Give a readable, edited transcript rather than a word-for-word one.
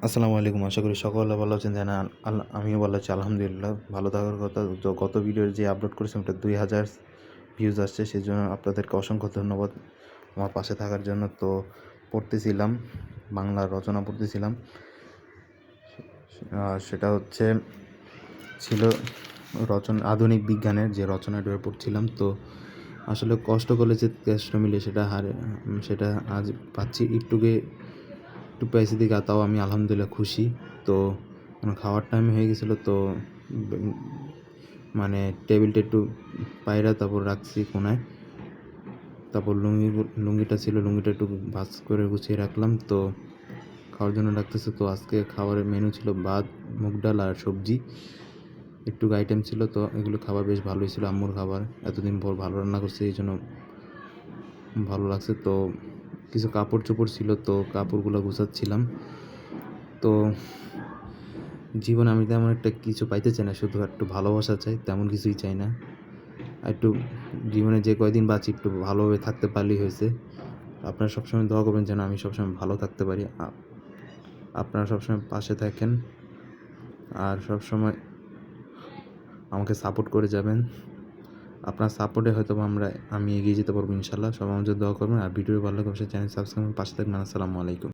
আসসালামু আলাইকুম। আশা করি সকলে ভালো আছেন। জানা আমিও ভালো আছি আলহামদুলিল্লাহ। ভালো থাকার কথা। তো গত ভিডিওর যে আপলোড করেছিলাম ওটা 2000 ভিউজ আসছে, সেজন্য আপনাদেরকে অসংখ্য ধন্যবাদ আমার পাশে থাকার জন্য। তো পড়তেছিলাম, বাংলা রচনা পড়তেছিলাম। সেটা ছিল আধুনিক বিজ্ঞানের যে রচনাটা পড়ছিলাম। তো আসলে কষ্ট করলে যে কষ্ট মিলে সেটা আজ পাচ্ছি একটু পাইছি দিকে, তাও আমি আলহামদুলিল্লাহ খুশি। তো খাওয়ার টাইম হয়ে গেছিলো, তো মানে টেবিলটা একটু পায়রা তারপর রাখছি কোনায়। তারপর লুঙ্গিটা ছিল, লুঙ্গিটা একটু ভাঁজ করে গুছিয়ে রাখলাম। তো খাওয়ার জন্য ডাকতেছে। তো আজকে খাবারের মেনু ছিল ভাত, মুগ ডাল আর সবজি, একটু আইটেম ছিল। তো এগুলো খাবার বেশ ভালোই ছিল, আম্মুর খাবার। এতদিন পর ভালো রান্না করছে, এই জন্য ভালো লাগছে। তো কিছু কাপড় চোপড় ছিল, তো কাপড়গুলো গুছাচ্ছিলাম। তো জীবনে আমি তেমন একটা কিছু পাইতে চাই না, শুধু একটু ভালোবাসা চাই, তেমন কিছুই চাই না। একটু জীবনে যে কয়দিন বাঁচি একটু ভালোভাবে থাকতে পারলেই হয়েছে। আপনারা সবসময় দোয়া করবেন যেন আমি সবসময় ভালো থাকতে পারি। আপনারা সবসময় পাশে থাকেন আর সবসময় আমাকে সাপোর্ট করে যাবেন। আপনার সাপোর্টে হয়তো আমি এগিয়ে যেতে পারবো ইনশাল্লাহ। সবাই আমার জন্য দোয়া করবেন। আর ভিডিও ভালো লাগলে অবশ্যই চ্যানেল সাবস্ক্রাইব করে পাশে থাকবেন। আসসালামু আলাইকুম।